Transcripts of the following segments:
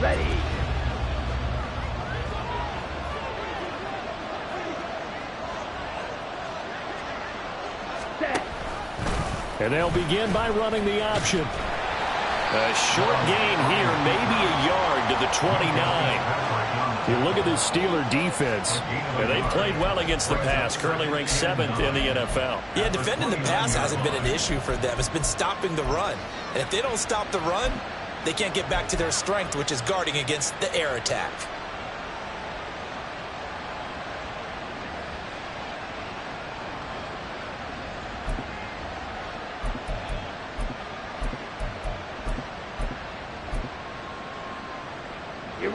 Ready. Set. And they'll begin by running the option. A short gain here, maybe a yard to the 29. You look at this Steeler defense. And they've played well against the pass, currently ranked 7th in the NFL. Yeah, defending the pass hasn't been an issue for them. It's been stopping the run. And if they don't stop the run, they can't get back to their strength, which is guarding against the air attack.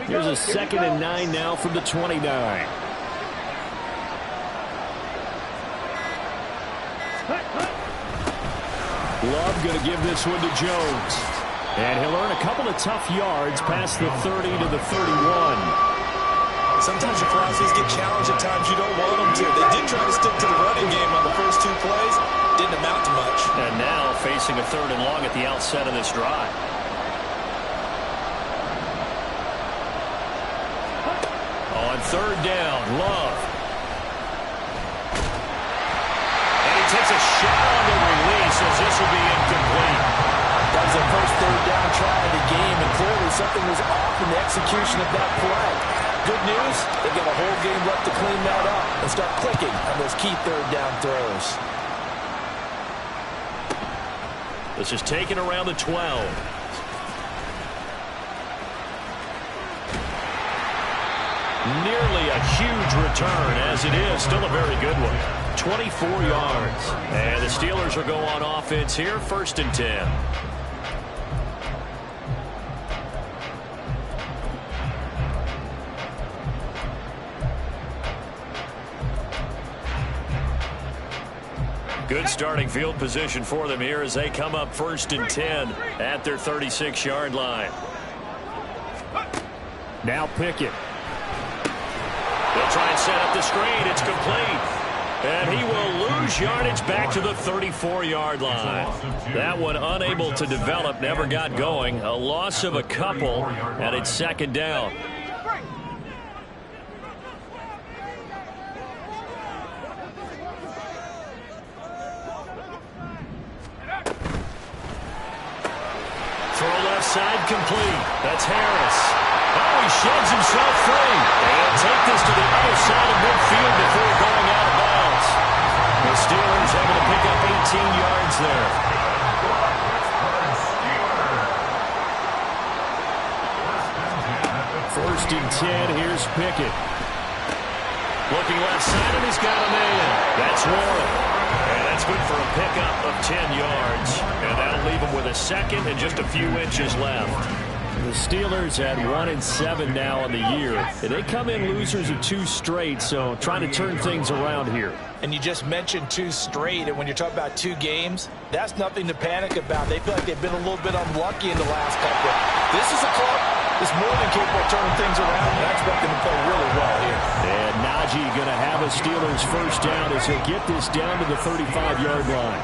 Here's a 2nd and 9 now from the 29. Love going to give this one to Jones. And he'll earn a couple of tough yards past the 30 to the 31. Sometimes your crosses get challenged at times you don't want them to. They did try to stick to the running game on the first 2 plays. Didn't amount to much. And now facing a 3rd and long at the outset of this drive. On 3rd down, Love. And he takes a shot on the release as this will be incomplete. That was their first 3rd down try of the game, and clearly something was off in the execution of that play. Good news, they've got a whole game left to clean that up and start clicking on those key 3rd down throws. This is taken around the 12. Nearly a huge return, as it is still a very good one. 24 yards. And the Steelers will go on offense here, 1st and 10. Good starting field position for them here as they come up 1st and 10 at their 36-yard line. Now Pickett. They'll try and set up the screen. It's complete. And he will lose yardage back to the 34-yard line. That one unable to develop, never got going. A loss of a couple, and it's 2nd down. Throw left side complete. That's Harris. Oh, he sheds himself free. And take this to the other side of midfield before going out of bounds. The Steelers able to pick up 18 yards there. First and 10, here's Pickett. Looking left side, and he's got a man. That's Warren. And that's good for a pickup of 10 yards. And that'll leave him with a 2nd and just a few inches left. The Steelers at 1-7 now on the year. They come in losers of 2 straight, so trying to turn things around here. And you just mentioned 2 straight, and when you're talking about 2 games, that's nothing to panic about. They feel like they've been a little bit unlucky in the last couple. This is a club that's more than capable of turning things around, and I expect them to play really well here. And Najee going to have a Steelers 1st down as he'll get this down to the 35-yard line.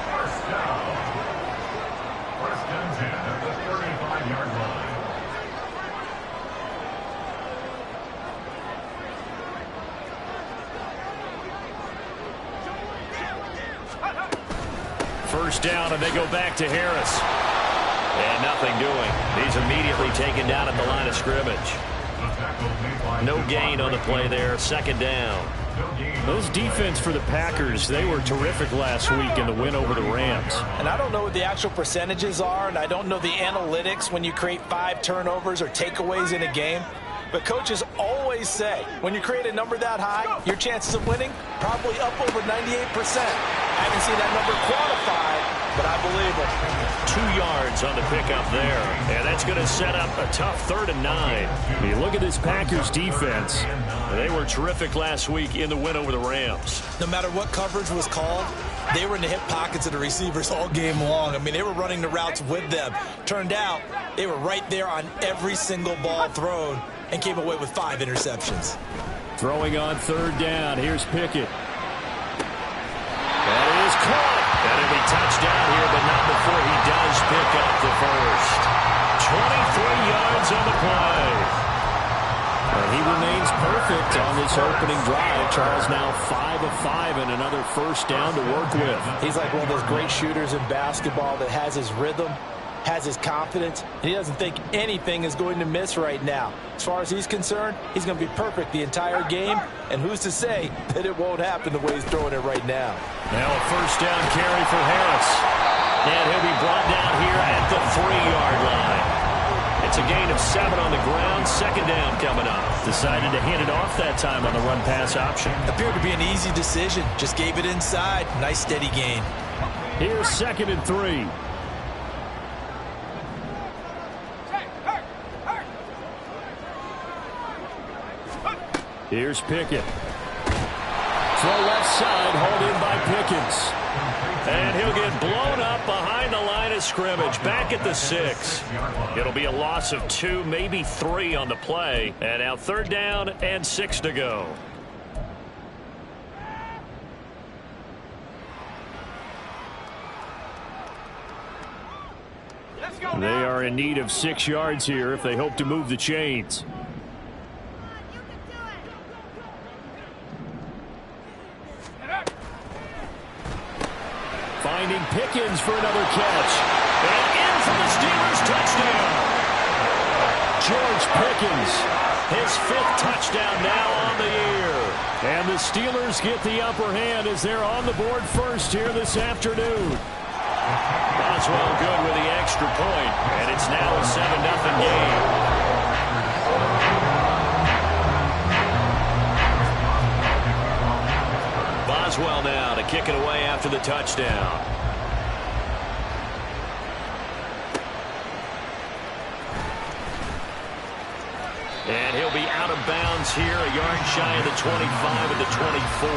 First down, and they go back to Harris. And nothing doing. He's immediately taken down at the line of scrimmage. No gain on the play there. 2nd down. Those defense for the Packers, they were terrific last week in the win over the Rams. And I don't know what the actual percentages are, and I don't know the analytics when you create 5 turnovers or takeaways in a game. But coaches always say, when you create a number that high, your chances of winning probably up over 98%. I haven't seen that number quantified, but I believe it. 2 yards on the pickup there. And that's going to set up a tough 3rd and 9. You look at this Packers defense. They were terrific last week in the win over the Rams. No matter what coverage was called, they were in the hip pockets of the receivers all game long. I mean, they were running the routes with them. Turned out, they were right there on every single ball thrown and came away with 5 interceptions. Throwing on 3rd down. Here's Pickett. That is caught. That'll be touchdown here, but not before he does pick up the first. 23 yards on the play. perfect on this opening drive. Charles now 5 of 5 and another first down to work with. He's like one of those great shooters in basketball that has his rhythm, has his confidence, and he doesn't think anything is going to miss right now. As far as he's concerned, he's going to be perfect the entire game, and who's to say that it won't happen the way he's throwing it right now. Now a first down carry for Harris. And he'll be brought down here at the 3-yard line. It's a gain of 7 on the ground. Second down coming up. Decided to hand it off that time on the run-pass option. Appeared to be an easy decision. Just gave it inside. Nice steady gain. Here's 2nd and 3. Here's Pickett. Throw left side, hauled in by Pickens. And he'll get blown up behind the line of scrimmage, back at the 6. It'll be a loss of 2, maybe 3 on the play. And now 3rd down and 6 to go. They are in need of 6 yards here if they hope to move the chains. Finding Pickens for another catch. And in for the Steelers touchdown. George Pickens, his 5th touchdown now on the year. And the Steelers get the upper hand as they're on the board first here this afternoon. Boswell good with the extra point, and it's now a 7-0 game. Boswell now to kick it away after the touchdown. And he'll be out of bounds here, a yard shy of the 25 and the 24.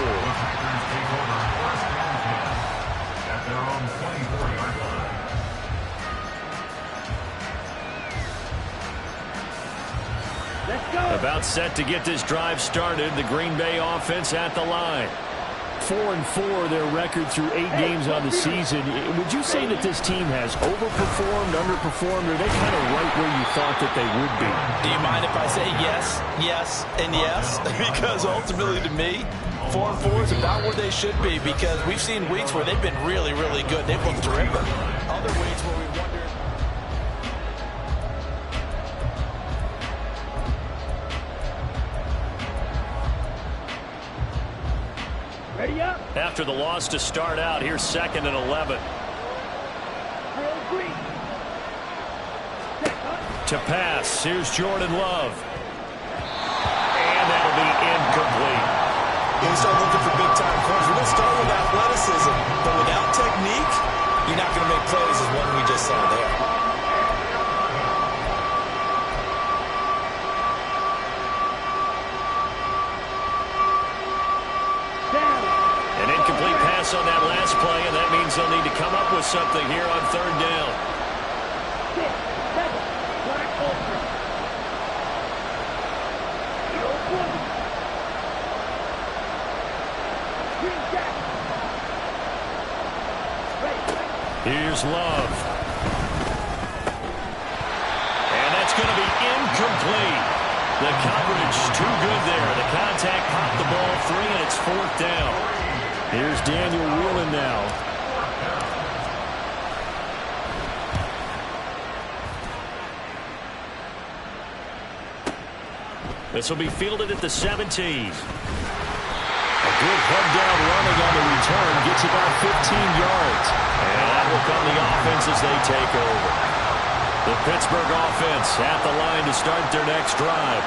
About set to get this drive started. The Green Bay offense at the line. 4-4 their record through 8 games on the season. Would you say that this team has overperformed, underperformed, or are they kind of right where you thought that they would be? Do you mind if I say yes, yes, and yes? Because ultimately to me, 4-4 is about where they should be, because we've seen weeks where they've been really, really good. They've looked terrific. Other weeks where we wonder. After the loss to start out, here's 2nd and 11. To pass, here's Jordan Love. And that'll be incomplete. When you start looking for big-time corners, we're going to start with athleticism, but without technique, you're not going to make plays as one we just saw there. On that last play, and that means they'll need to come up with something here on 3rd down. Here's Love. And that's going to be incomplete. The coverage too good there. The contact popped the ball free, and it's 4th down. Here's Daniel Whelan now. This will be fielded at the 17. A good head down running on the return. Gets about 15 yards. And that will come the offense as they take over. The Pittsburgh offense at the line to start their next drive.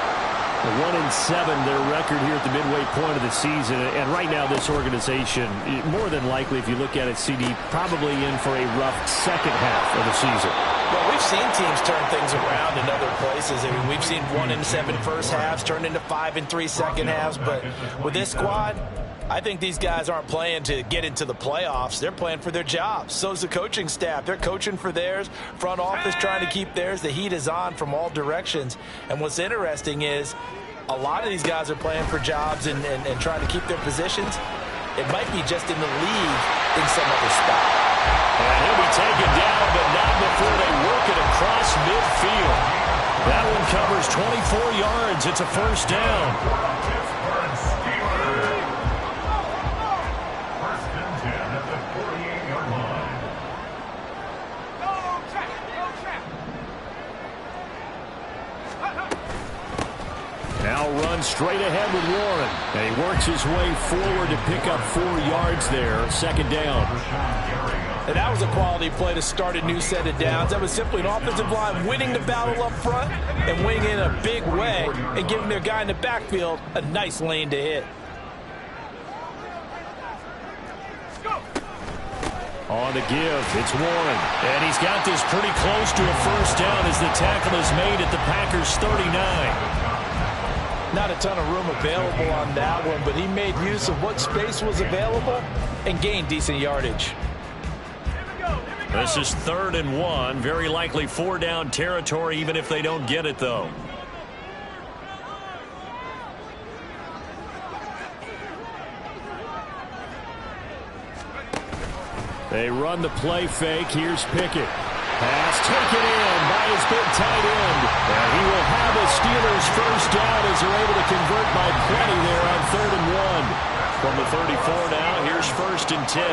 1-7 their record here at the midway point of the season, and right now this organization, more than likely, if you look at it, CD, probably in for a rough second half of the season. Well, we've seen teams turn things around in other places. I mean, we've seen 1-7 first halves turn into 5-3 second halves, but with this squad, I think these guys aren't playing to get into the playoffs. They're playing for their jobs. So's the coaching staff. They're coaching for theirs. Front office trying to keep theirs. The heat is on from all directions. And what's interesting is a lot of these guys are playing for jobs and trying to keep their positions. It might be just in the league in some other spot. And he'll be taken down, but not before they work it across midfield. That one covers 24 yards. It's a first down. now runs straight ahead with Warren. And he works his way forward to pick up 4 yards there, second down. And that was a quality play to start a new set of downs. That was simply an offensive line winning the battle up front and winning in a big way and giving their guy in the backfield a nice lane to hit. On the give, it's Warren. And he's got this pretty close to a first down as the tackle is made at the Packers' 39. Not a ton of room available on that one, but he made use of what space was available and gained decent yardage. This is 3rd and 1. Very likely 4-down territory, even if they don't get it, though. They run the play fake. Here's Pickett. Pass taken in by his big tight end. And he will have a Steelers first down as they're able to convert by plenty there on 3rd and 1. From the 34 now, here's 1st and 10.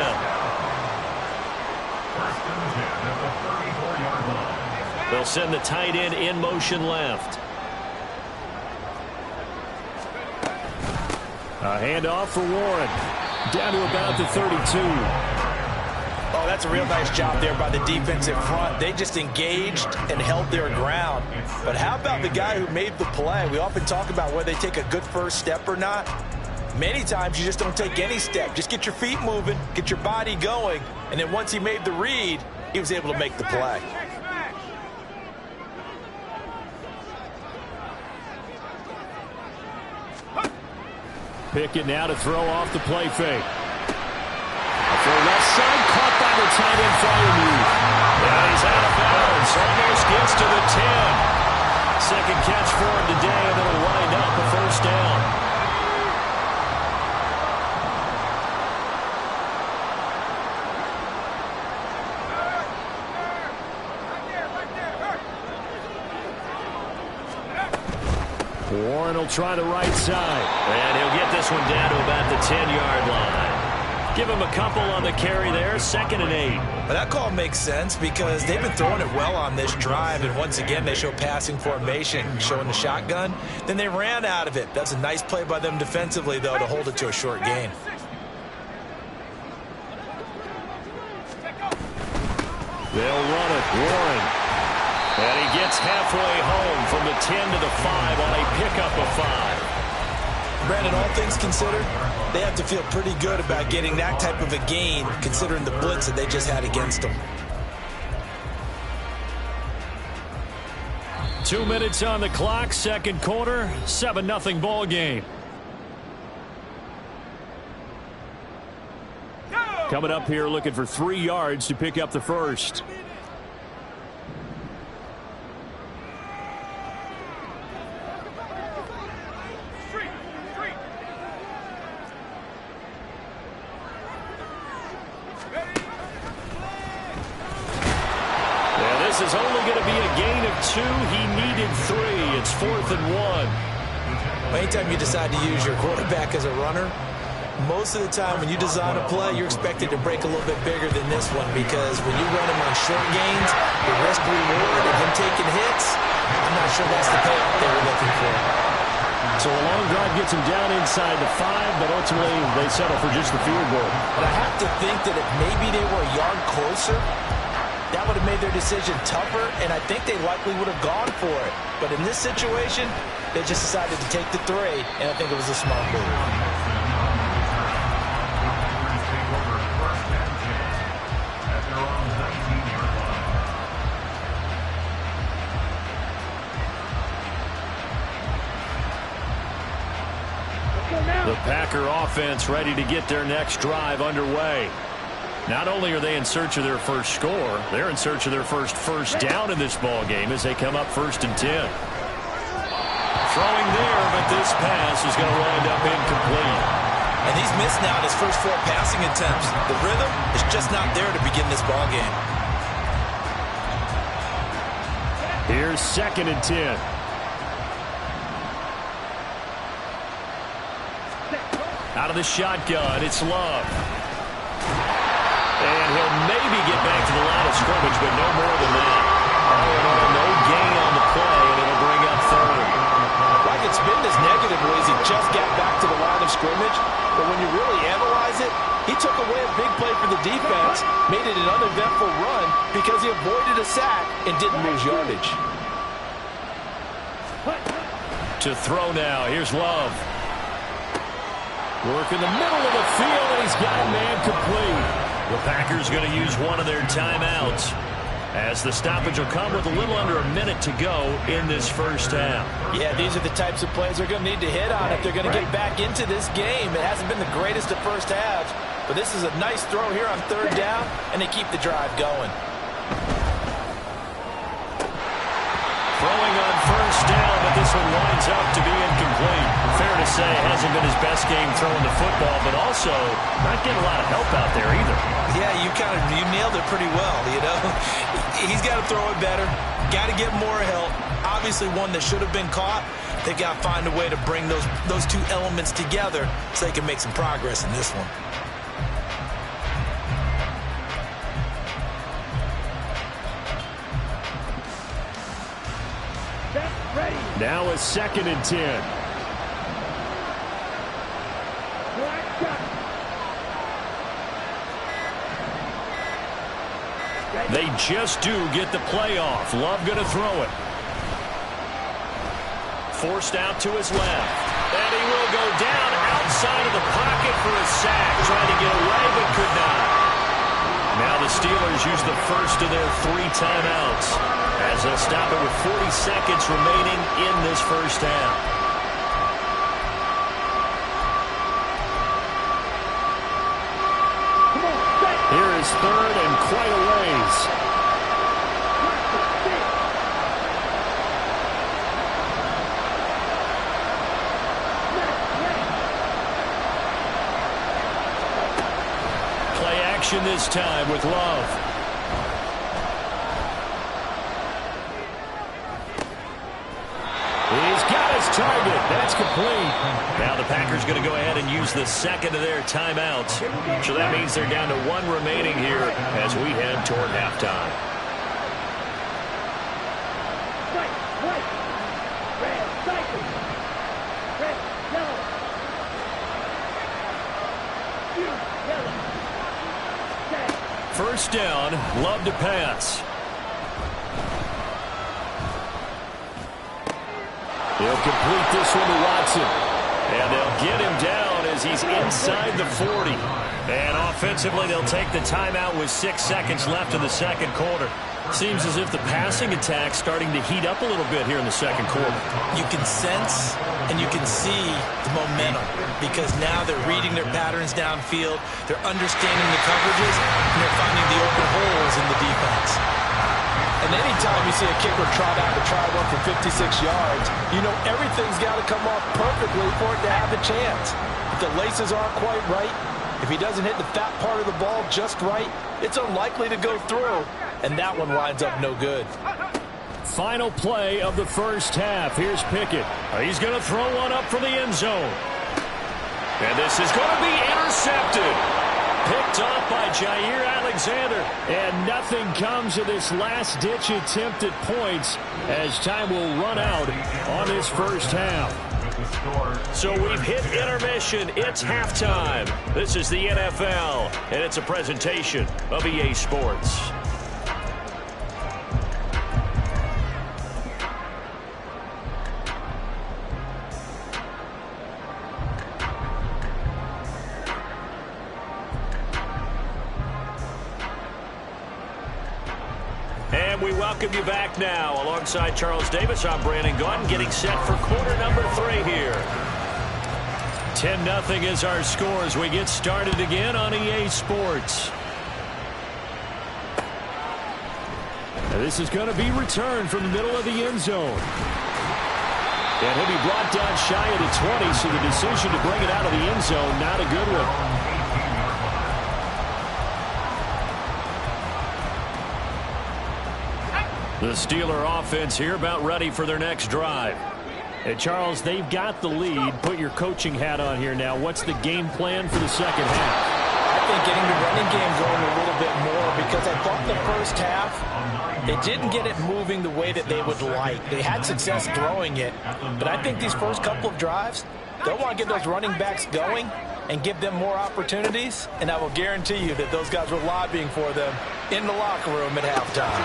They'll send the tight end in motion left. A handoff for Warren. Down to about the 32. Oh, that's a real nice job there by the defensive front. They just engaged and held their ground. But how about the guy who made the play? We often talk about whether they take a good first step or not. Many times you just don't take any step. Just get your feet moving, get your body going, and then once he made the read, he was able to make the play. Pickett now to throw off the play fake. For left side, caught by the tight end Freiermuth. And he's out of bounds. Almost gets to the 10. Second catch for him today, and it'll wind up a first down. Warren will try the right side. And he'll get this one down to about the 10-yard line. Give him a couple on the carry there, 2nd and 8. But that call makes sense because they've been throwing it well on this drive, and once again they show passing formation, showing the shotgun. Then they ran out of it. That's a nice play by them defensively, though, to hold it to a short gain. They'll run it, Warren. And he gets halfway home from the 10 to the 5 on a pickup of 5. Brandon, all things considered, they have to feel pretty good about getting that type of a gain, considering the blitz that they just had against them. 2 minutes on the clock, second quarter, 7-0 ball game. Coming up here looking for 3 yards to pick up the first. This is only going to be a gain of 2. He needed 3. It's 4th and 1. Anytime you decide to use your quarterback as a runner, most of the time when you design a play, you're expected to break a little bit bigger than this one because when you run him on short gains, the risk-reward of him taking hits, I'm not sure that's the payoff they were looking for. So a long drive gets him down inside the 5, but ultimately they settle for just the field goal. But I have to think that if maybe they were a yard closer, that would have made their decision tougher, and I think they likely would have gone for it. But in this situation, they just decided to take the 3, and I think it was a smart move. The Packer offense ready to get their next drive underway. Not only are they in search of their first score, they're in search of their first down in this ball game as they come up 1st and 10. Throwing there, but this pass is going to wind up incomplete. And he's missed now his first 4 passing attempts. The rhythm is just not there to begin this ball game. Here's 2nd and 10. Out of the shotgun, it's Love. And he'll maybe get back to the line of scrimmage, but no more than that. All in all, no gain on the play, and it'll bring up 3rd. Like it's been this negative just got back to the line of scrimmage, but when you really analyze it, he took away a big play for the defense, made it an uneventful run because he avoided a sack and didn't lose yardage. To throw now, here's Love. Work in the middle of the field, and he's got a man complete. The Packers going to use one of their timeouts, as the stoppage will come with a little under a minute to go in this first half. Yeah, these are the types of plays they're going to need to hit on if they're going to get back into this game. It hasn't been the greatest of first halves, but this is a nice throw here on third down, and they keep the drive going. Throwing on first down, but this one winds up to be incomplete. Fair to say, hasn't been his best game throwing the football, but also not getting a lot of help out there either. Yeah, you nailed it pretty well, you know. He's got to throw it better, got to get more help. Obviously one that should have been caught. They've got to find a way to bring those two elements together so they can make some progress in this one. Now a 2nd and 10. They just do get the play off. Love going to throw it. Forced out to his left. And he will go down outside of the pocket for a sack. Trying to get away, but could not. Now the Steelers use the first of their 3 timeouts, as they'll stop it with 40 seconds remaining in this first half. Here is 3rd and quite a ways. Play action this time with Love. He's got his target. That's complete. Now the Packers going to go ahead and use the second of their timeouts. So that means they're down to 1 remaining here as we head toward halftime. First down, Love to pass. He'll complete this one to Watson. And they'll get him down as he's inside the 40. And offensively, they'll take the timeout with 6 seconds left in the second quarter. Seems as if the passing attack's starting to heat up a little bit here in the second quarter. You can sense and you can see the momentum because now they're reading their patterns downfield, they're understanding the coverages, and they're finding the open holes in the defense. And anytime you see a kicker trot out to try one for 56 yards, you know everything's got to come off perfectly for it to have a chance. If the laces aren't quite right, if he doesn't hit the fat part of the ball just right, it's unlikely to go through. And that one winds up no good. Final play of the first half. Here's Pickett. He's going to throw one up from the end zone. And this is going to be intercepted. Picked off by Jair Alexander. And nothing comes of this last-ditch attempt at points as time will run out on this first half. So we've hit intermission. It's halftime. This is the NFL, and it's a presentation of EA Sports. And we welcome you back now. Alongside Charles Davis, I'm Brandon Gaudin, getting set for quarter number 3 here. 10-0 is our score as we get started again on EA Sports. And this is going to be returned from the middle of the end zone. And he'll be brought down shy of the 20, so the decision to bring it out of the end zone, not a good one. The Steeler offense here about ready for their next drive. Hey, Charles, they've got the lead. Put your coaching hat on here now. What's the game plan for the second half? I think getting the running game going a little bit more because I thought the first half, they didn't get it moving the way that they would like. They had success throwing it, but I think these first couple of drives, They'll want to get those running backs going and give them more opportunities, and I will guarantee you that those guys were lobbying for them in the locker room at halftime.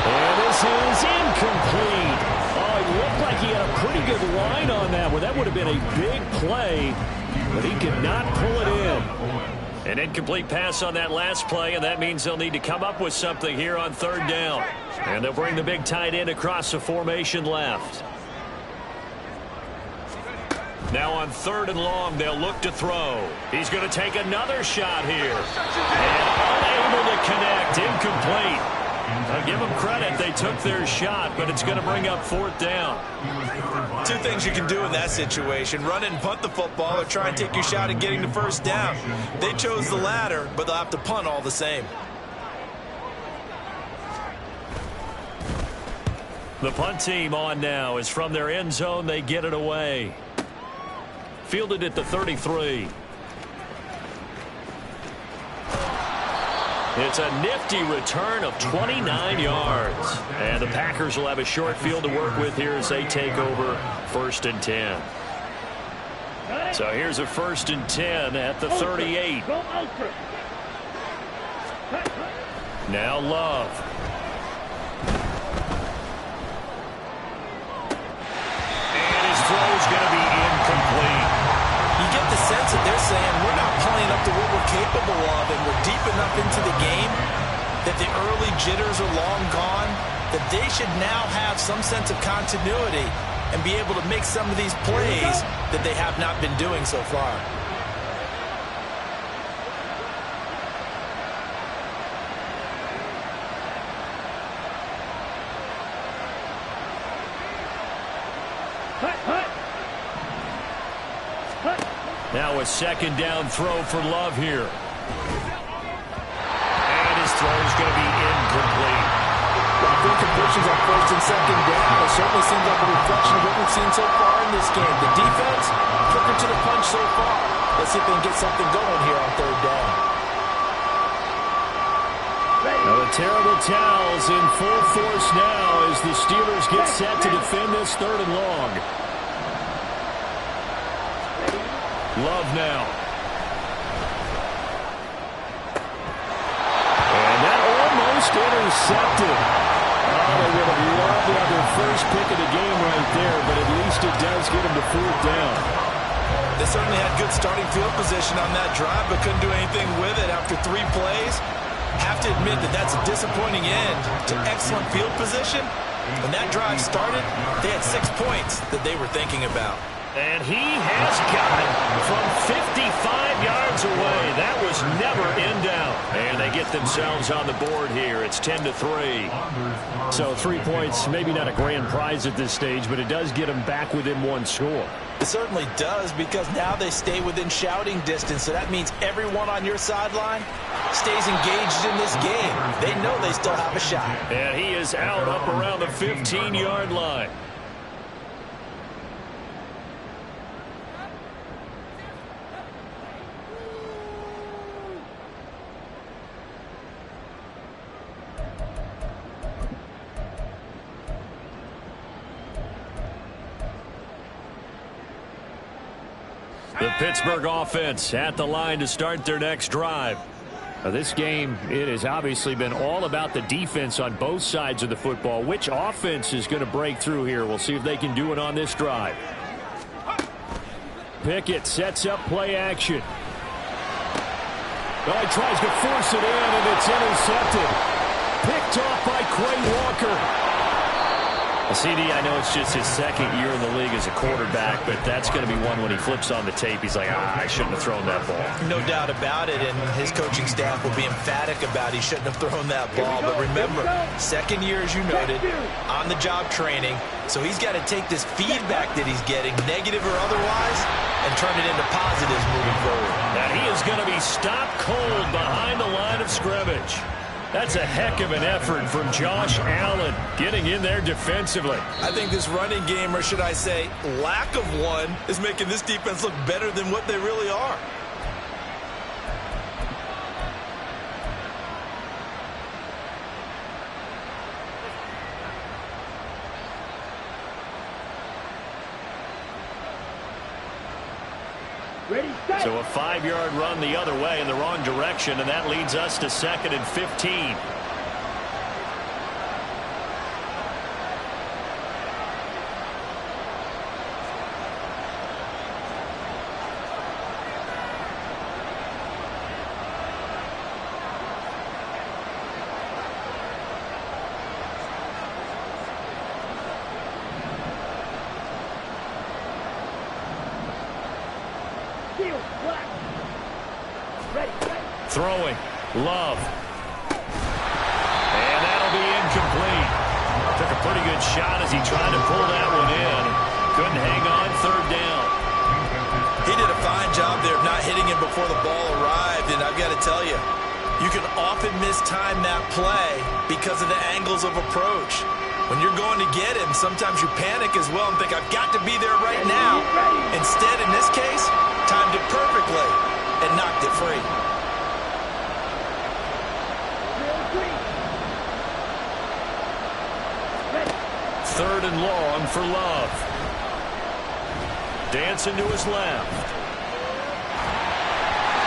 And this is incomplete. Oh, it looked like he had a pretty good line on that one. That would have been a big play, but he could not pull it in. An incomplete pass on that last play, and that means they'll need to come up with something here on third down. And they'll bring the big tight end across the formation left. Now on third and long, they'll look to throw. He's going to take another shot here. And unable to connect. Incomplete. I'll give them credit. They took their shot, but it's going to bring up fourth down. Two things you can do in that situation. Run it and punt the football, or try and take your shot at getting the first down. They chose the latter, but they'll have to punt all the same. The punt team on now is from their end zone. They get it away. Fielded at the 33. It's a nifty return of 29 yards. And the Packers will have a short field to work with here as they take over first and 10. So here's a first and 10 at the 38. Now Love. And his throw is going to be incomplete. You get the sense that they're saying we're not playing up to what we're capable of, and we're deep enough into the game that the early jitters are long gone, that they should now have some sense of continuity and be able to make some of these plays that they have not been doing so far. Now a second down throw for Love here. And his throw is going to be incomplete. Well, incompletions on first and second down. It certainly seems like a reflection of what we've seen so far in this game. The defense, quicker to the punch so far. Let's see if they can get something going here on third down. Now the terrible towels in full force now as the Steelers get set to defend this third and long. Love now. And that almost intercepted. Oh, they would have loved to have their first pick of the game right there, but at least it does get them to fourth down. They certainly had good starting field position on that drive, but couldn't do anything with it after 3 plays. Have to admit that that's a disappointing end to excellent field position. When that drive started, they had 6 points that they were thinking about. And he has got it from 55 yards away. That was never in doubt. And they get themselves on the board here. It's 10-3. So 3 points, maybe not a grand prize at this stage, but it does get them back within 1 score. It certainly does, because now they stay within shouting distance. So that means everyone on your sideline stays engaged in this game. They know they still have a shot. And he is out up around the 15-yard line. The Pittsburgh offense at the line to start their next drive. Now this game, it has obviously been all about the defense on both sides of the football. Which offense is going to break through here? We'll see if they can do it on this drive. Pickett sets up play action. Oh, he tries to force it in, and it's intercepted. Picked off by Quay Walker. CD, I know it's just his second year in the league as a quarterback, but that's going to be one when he flips on the tape. He's like, I shouldn't have thrown that ball. No doubt about it, and his coaching staff will be emphatic about he shouldn't have thrown that ball. But remember, second year, as you noted, on-the-job training, so he's got to take this feedback that he's getting, negative or otherwise, and turn it into positives moving forward. Now he is going to be stopped cold behind the line of scrimmage. That's a heck of an effort from Josh Allen getting in there defensively. I think this running game, or should I say lack of one, is making this defense look better than what they really are. So a 5-yard run the other way in the wrong direction, and that leads us to 2nd and 15. Throwing, Love. And that'll be incomplete. Took a pretty good shot as he tried to pull that one in. Couldn't hang on, 3rd down. He did a fine job there of not hitting him before the ball arrived, and I've got to tell you, you can often mistime that play because of the angles of approach. When you're going to get him, sometimes you panic as well and think, I've got to be there right now. Instead, in this case, timed it perfectly and knocked it free. 3rd and long for Love. Dancing to his left.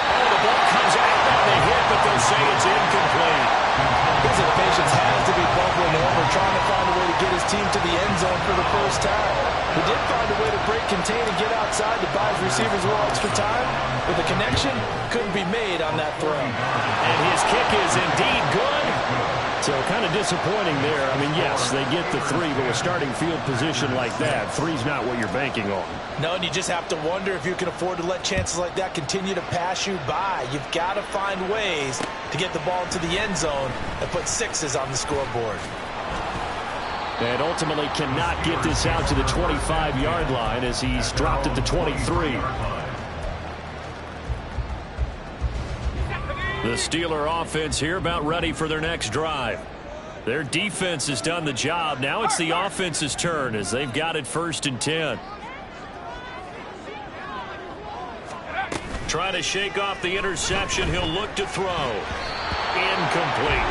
Oh, the ball comes out on the hit, but they'll say it's incomplete. His impatience has to be bubbling over, trying to find a way to get his team to the end zone for the first time. He did find a way to break, contain, and get outside to buy his receivers a little extra time, but the connection couldn't be made on that throw. And his kick is indeed good. So kind of disappointing there. I mean, yes, they get the 3, but with starting field position like that, 3's not what you're banking on. No, and you just have to wonder if you can afford to let chances like that continue to pass you by. You've got to find ways to get the ball into the end zone and put 6s on the scoreboard. And ultimately cannot get this out to the 25-yard line as he's dropped at the 23. The Steeler offense here about ready for their next drive. Their defense has done the job. Now it's the offense's turn as they've got it 1st and 10. Trying to shake off the interception. He'll look to throw. Incomplete.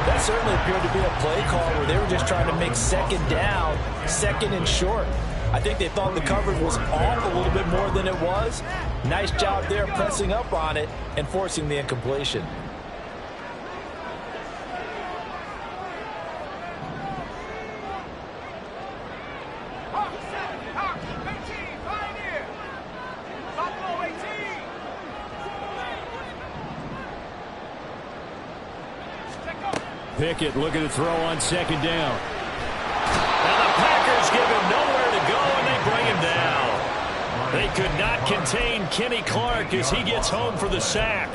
That certainly appeared to be a play call where they were just trying to make 2nd down, 2nd and short. I think they thought the coverage was off a little bit more than it was. Nice job there pressing up on it and forcing the incompletion. Pickett looking to throw on 2nd down. And the Packers give him nowhere to go, and they bring him down. They could not contain Kenny Clark as he gets home for the sack.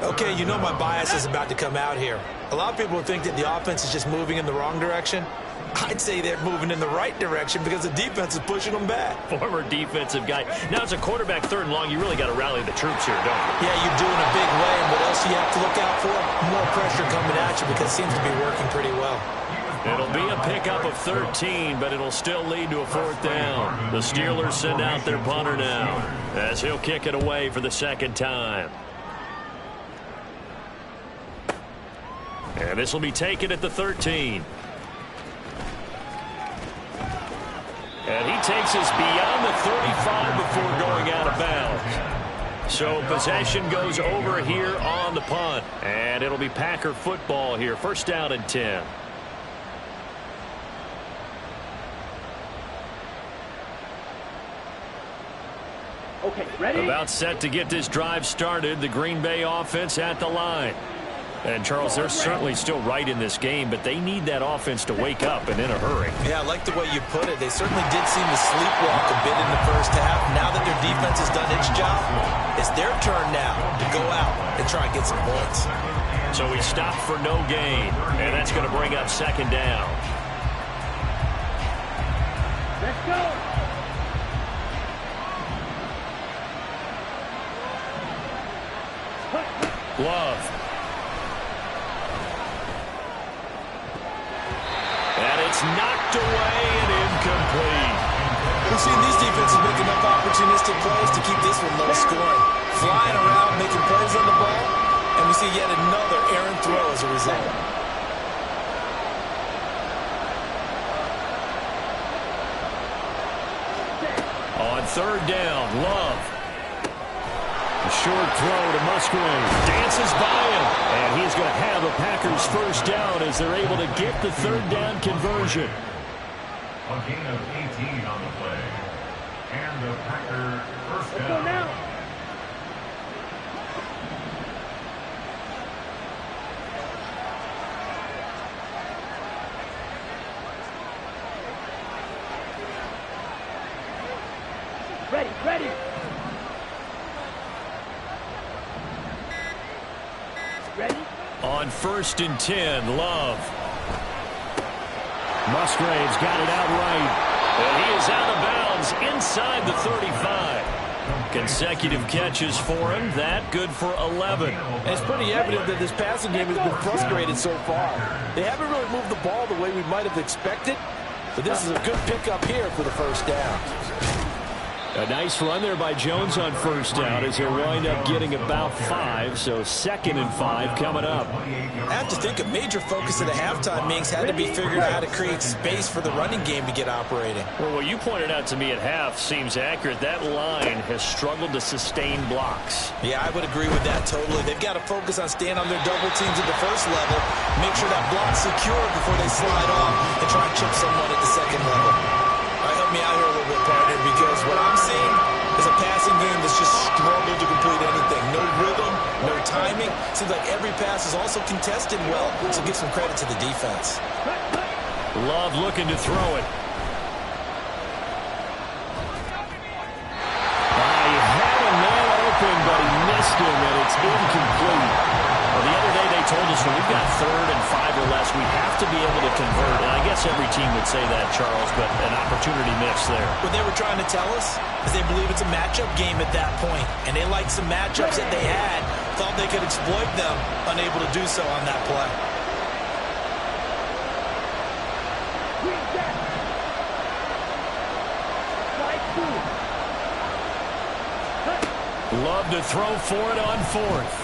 Okay, you know my bias is about to come out here. A lot of people think that the offense is just moving in the wrong direction. I'd say they're moving in the right direction because the defense is pushing them back. Former defensive guy. Now, as a quarterback 3rd and long, you really got to rally the troops here, don't you? Yeah, you do in a big way. And what else do you have to look out for? More pressure coming at you because it seems to be working pretty well. It'll be a pickup of 13, but it'll still lead to a 4th down. The Steelers send out their punter now as he'll kick it away for the 2nd time. And this will be taken at the 13. And he takes us beyond the 35 before going out of bounds. So possession goes over here on the punt. And it'll be Packer football here. 1st down and 10. Okay, ready? About set to get this drive started. The Green Bay offense at the line. And, Charles, they're certainly still right in this game, but they need that offense to wake up and in a hurry. Yeah, I like the way you put it. They certainly did seem to sleepwalk a bit in the first half. Now that their defense has done its job, it's their turn now to go out and try and get some points. So he stopped for no gain, and that's going to bring up 2nd down. Let's go. Love. And it's knocked away and incomplete. We've seen these defenses make enough opportunistic plays to keep this one low scoring. Flying around, making plays on the ball, and we see yet another errant throw as a result. On 3rd down, Love. short throw to Musgrave. Dances by him. And he's going to have a Packers first down as they're able to get the third down conversion. A gain of 18 on the play. And the Packer first down. Let's go now. Ready, ready. Ready? On 1st and 10, Love. Musgrave's got it out right. And he is out of bounds inside the 35. Consecutive catches for him. That good for 11. And it's pretty evident that this passing game has been frustrated so far. They haven't really moved the ball the way we might have expected, but this is a good pickup here for the first down. A nice run there by Jones on first down as they wind up getting about 5. So 2nd and 5 coming up. I have to think a major focus of the halftime meetings had to be figuring out how to create space for the running game to get operating. Well, what you pointed out to me at half seems accurate. That line has struggled to sustain blocks. Yeah, I would agree with that totally. They've got to focus on staying on their double teams at the first level, make sure that block's secure before they slide off and try and chip someone at the second level. All right, help me out here a little bit, partner, because what I'm seeing is a passing game that's just struggled to complete anything. No rhythm, no timing. Seems like every pass is also contested well, so give some credit to the defense. Love looking to throw it. He had a man open, but he missed him, and it's incomplete. Well, the other day they told us when we've got 3rd and 5 or less, we have to be able to convert. And I guess every team would say that, Charles, but an opportunity missed there. What they were trying to tell us is they believe it's a matchup game at that point, and they liked some matchups that they had, thought they could exploit them, unable to do so on that play. Love to throw for it on 4th.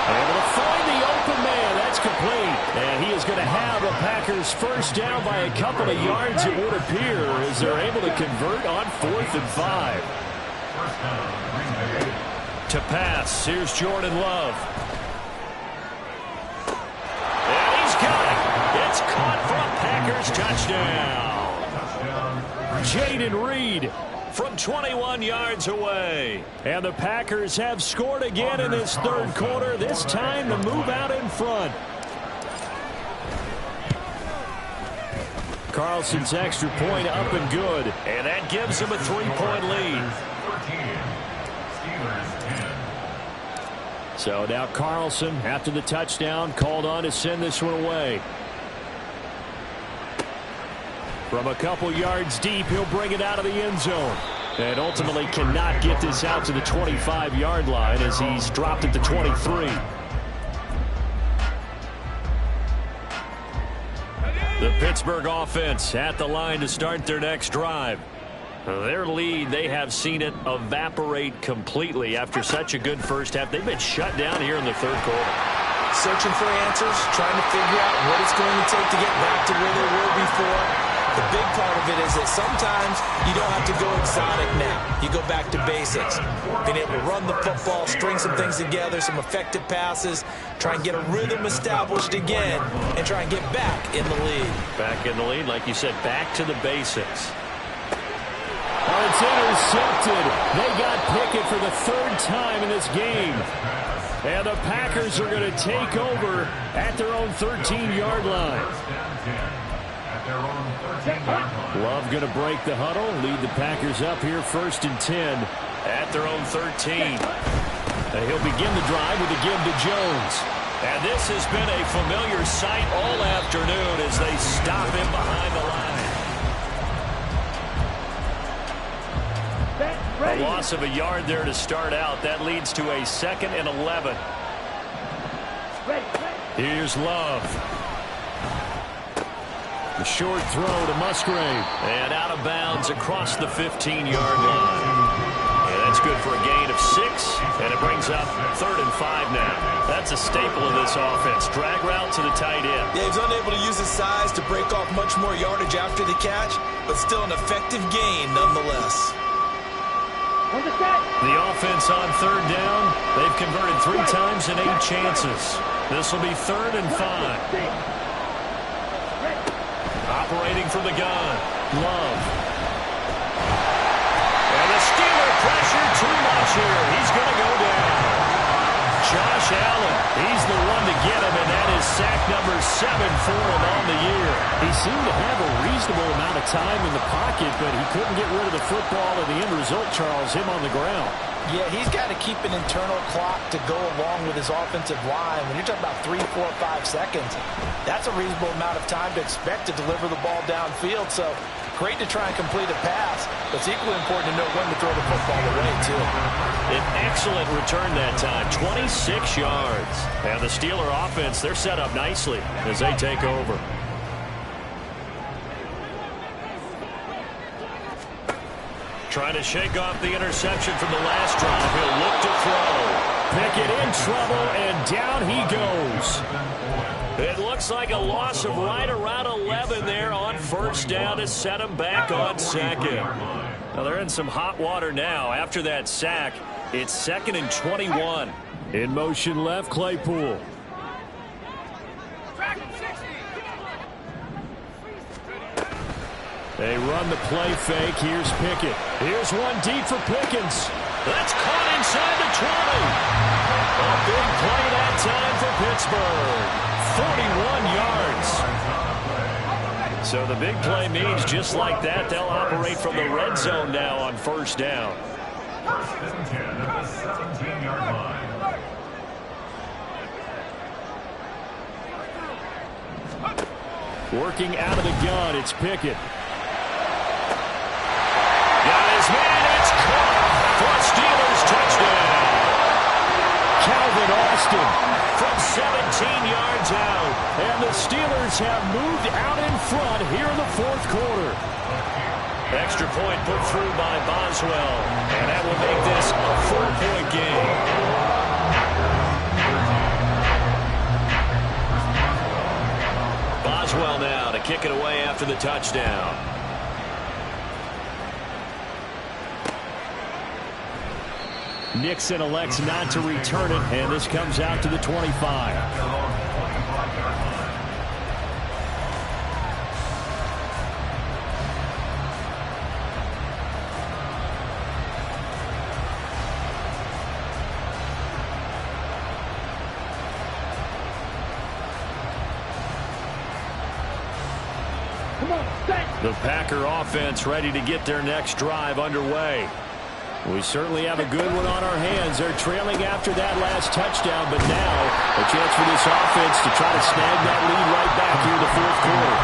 Able to find the open man. That's complete. And he is going to have a Packers first down by a couple of yards, it would appear, as they're able to convert on 4th and 5. To pass, here's Jordan Love. And he's got it. It's caught for a Packers touchdown. Jaden Reed from 21 yards away. And the Packers have scored again in this third quarter, this time to move out in front. Carlson's extra point up and good. And that gives him a 3-point lead. So now Carlson, after the touchdown, called on to send this one away. From a couple yards deep, he'll bring it out of the end zone. And ultimately cannot get this out to the 25-yard line as he's dropped at the 23. The Pittsburgh offense at the line to start their next drive. Their lead, they have seen it evaporate completely after such a good first half. They've been shut down here in the third quarter. Searching for answers, trying to figure out what it's going to take to get back to where they were before. The big part of it is that sometimes you don't have to go exotic now. You go back to basics. Being able to run the football, string some things together, some effective passes, try and get a rhythm established again, and try and get back in the lead. Back in the lead, like you said, back to the basics. Oh, it's intercepted. They got Pickett for the 3rd time in this game. And the Packers are going to take over at their own 13-yard line. Love going to break the huddle, lead the Packers up here 1st and 10 at their own 13. He'll begin the drive with a give to Jones. And this has been a familiar sight all afternoon as they stop him behind the line. A loss of a yard there to start out. That leads to a 2nd and 11. Here's Love. The short throw to Musgrave. And out of bounds across the 15-yard line. And that's good for a gain of 6. And it brings up 3rd and 5 now. That's a staple of this offense. Drag route to the tight end. Yeah, he's unable to use his size to break off much more yardage after the catch, but still an effective gain nonetheless. On the set. The offense on third down, they've converted 3 times in 8 chances. This will be 3rd and 5. Operating from the gun, Love. And the Steeler pressure too much here. He's going to go down. Josh Allen, he's the one to get him, and that is sack number 7 for him on the year. He seemed to have a reasonable amount of time in the pocket, but he couldn't get rid of the football, and the end result, Charles, him on the ground. Yeah, he's got to keep an internal clock to go along with his offensive line. When you're talking about 3, 4, 5 seconds, that's a reasonable amount of time to expect to deliver the ball downfield. So great to try and complete a pass, but it's equally important to know when to throw the football away, too. An excellent return that time, 26 yards. And the Steeler offense, they're set up nicely as they take over. Trying to shake off the interception from the last drive. He'll look to throw. Pickett in trouble, and down he goes. It looks like a loss of right around 11 there on first down to set him back on second. Now they're in some hot water now. After that sack, it's 2nd and 21. In motion left, Claypool. They run the play fake. Here's Pickett. Here's one deep for Pickens. That's caught inside the 20. A big play that time for Pittsburgh. 41 yards. So the big play means just like that, they'll operate from the red zone now on first down. 1st and 10 at the 17-yard line. Working out of the gun, it's Pickett. Got his man, it's caught for Steelers touchdown. Calvin Austin From 17 yards out. and the Steelers have moved out in front here in the 4th quarter. Extra point put through by Boswell. And that will make this a 4-point game. Boswell now to kick it away after the touchdown. Nixon elects not to return it, and this comes out to the 25. The Packer offense ready to get their next drive underway. We certainly have a good one on our hands. They're trailing after that last touchdown, but now a chance for this offense to try to snag that lead right back here in the 4th quarter.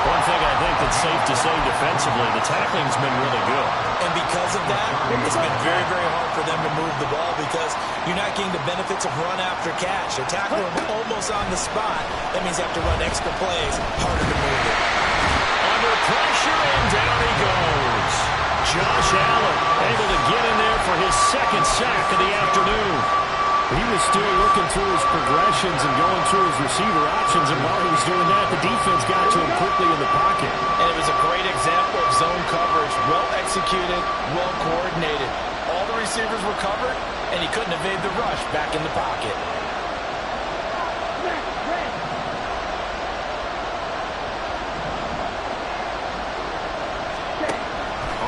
One thing I think that's safe to say defensively, the tackling's been really good. And because of that, it's been very, very hard for them to move the ball because you're not getting the benefits of run after catch. They tackle them almost on the spot. That means they have to run extra plays, harder to move it. Under pressure, and down he goes. Josh Allen able to get in there for his 2nd sack of the afternoon. He was still looking through his progressions and going through his receiver options, and while he was doing that, the defense got to him quickly in the pocket. And it was a great example of zone coverage. Well executed, well coordinated. All the receivers were covered, and he couldn't evade the rush back in the pocket.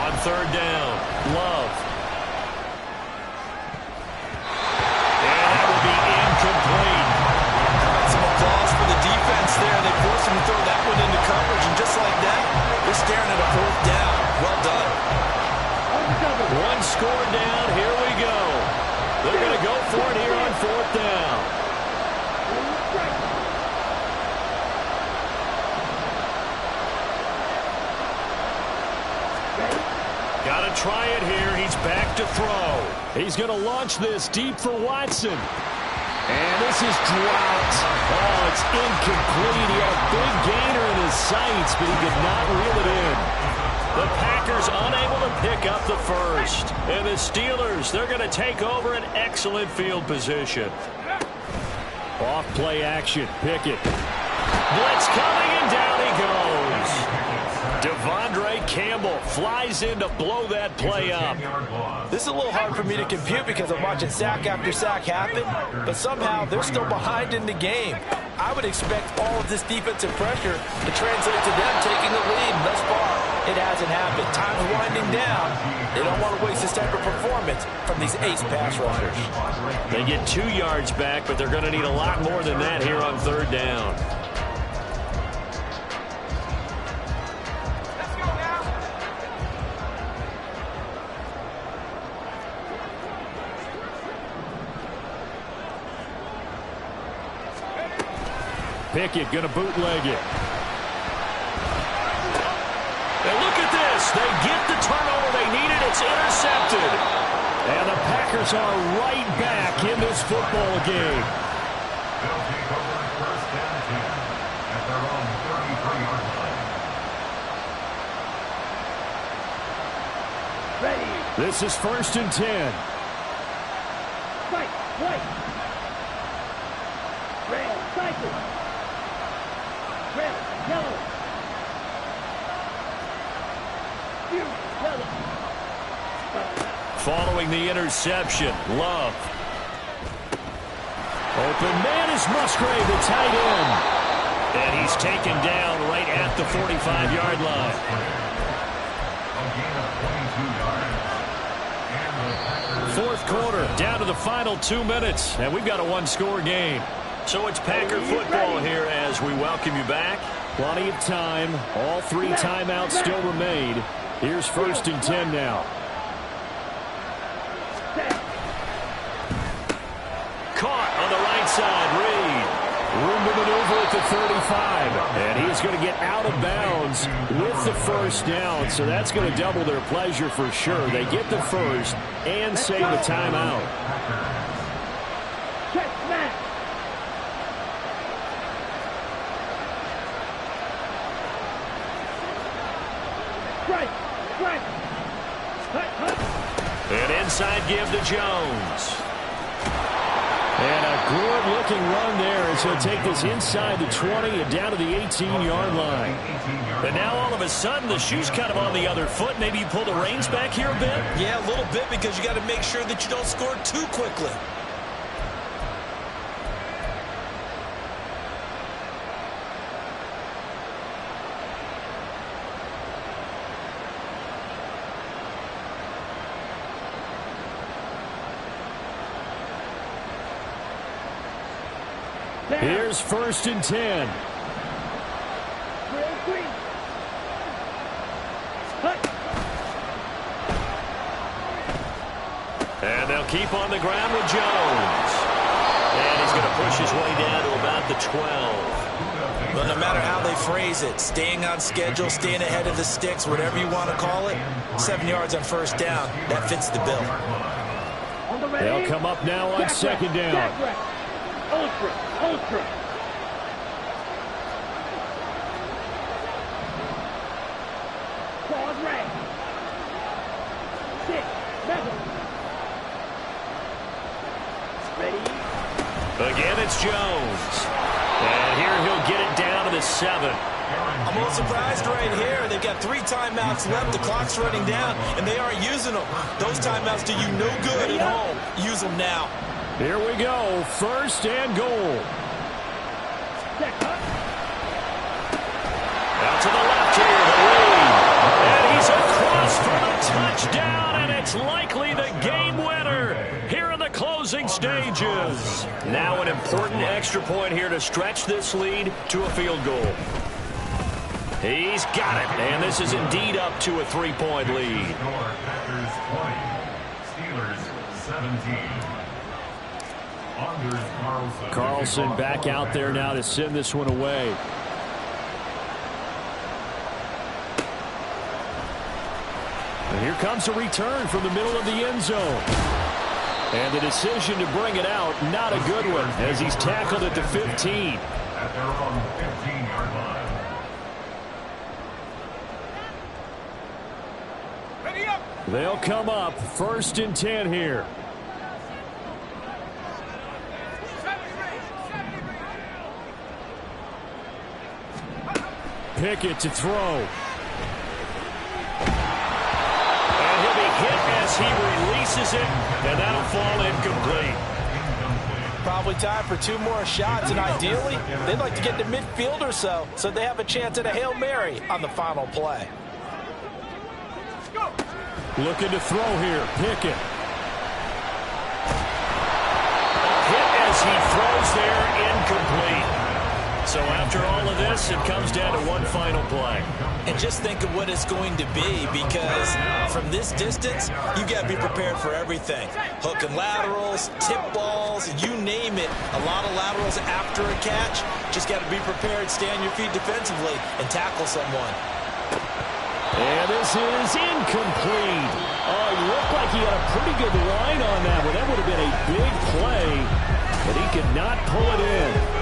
On third down, Love. And that will be incomplete. Some applause for the defense there. They forced him to throw that one into coverage, and just like that, they're staring at a 4th down. Well done. One score down. Here we go. They're going to go for it here on 4th down. Got to try it here. He's back to throw. He's going to launch this deep for Watson. And this is dropped. Oh, it's incomplete. He had a big gainer in his sights, but he could not reel it in. The Packers unable to pick up the first. And the Steelers, they're going to take over an excellent field position. Off play action. Pickett. Blitz coming, and down he goes. Devondre Campbell flies in to blow that play up. This is a little hard for me to compute because I'm watching sack after sack happen, but somehow they're still behind in the game. I would expect all of this defensive pressure to translate to them taking the lead. Thus far, it hasn't happened. Time's winding down. They don't want to waste this type of performance from these ace pass rushers. They get 2 yards back, but they're going to need a lot more than that here on 3rd down. Pickett going to bootleg it. And look at this. They get the turnover they needed. It's intercepted. And the Packers are right back in this football game. They'll take over 1st and 10 at their own 33-yard line. Ready. This is 1st and 10. Fight. White. Red. Cycle. Red. Yellow. Yellow. Following the interception, Love. Open man is Musgrave, the tight end. And he's taken down right at the 45-yard line. A gain of 22 yards. And the Packers 4th quarter, down to the final 2 minutes, and we've got a 1-score game. So it's Packer football here as we welcome you back. Plenty of time. All 3 timeouts still remain. Here's 1st and 10 now. Caught on the right side, Reed. Room to maneuver at the 35. And he's going to get out of bounds with the 1st down. So that's going to double their pleasure for sure. They get the 1st and save the timeout. Check smash. Strike. Strike. Hut. Hut. An inside give to Jones. And a good-looking run there as he'll take this inside the 20 and down to the 18-yard line. And now all of a sudden the shoe's kind of on the other foot. Maybe you pull the reins back here a bit? Yeah, a little bit because you got to make sure that you don't score too quickly. Here's 1st and 10. And they'll keep on the ground with Jones. And he's going to push his way down to about the 12. But no matter how they phrase it, staying on schedule, staying ahead of the sticks, whatever you want to call it, 7 yards on 1st down, that fits the bill. They'll come up now on 2nd down. Ultra. Claws right. 6. Metal. Ready. Again, it's Jones. And here he'll get it down to the 7. I'm a little surprised right here. They've got 3 timeouts left. The clock's running down, and they aren't using them. Those timeouts do you no good at home. Use them now. Here we go. 1st and goal. Out to the left here, the lead. And he's across for the touchdown, and it's likely the game winner here in the closing stages. Now an important extra point here to stretch this lead to a field goal. He's got it, and this is indeed up to a 3-point lead. Packers 20, Steelers 17. Carlson back out there now to send this one away. And here comes a return from the middle of the end zone. And the decision to bring it out, not a good one, as he's tackled at the 15. At their own 15-yard line. Ready up. They'll come up 1st and 10 here. Pickett to throw. as he releases it, and that'll fall incomplete. Probably time for 2 more shots, and ideally, they'd like to get to midfield or so they have a chance at a Hail Mary on the final play. Looking to throw here. Pickett. Hit as he throws there, incomplete. So after all of this, it comes down to one final play. And just think of what it's going to be, because from this distance, you got to be prepared for everything. Hook and laterals, tip balls, you name it. A lot of laterals after a catch. Just got to be prepared, stay on your feet defensively, and tackle someone. And this is incomplete. Oh, it looked like he had a pretty good line on that one. That would have been a big play, but he could not pull it in.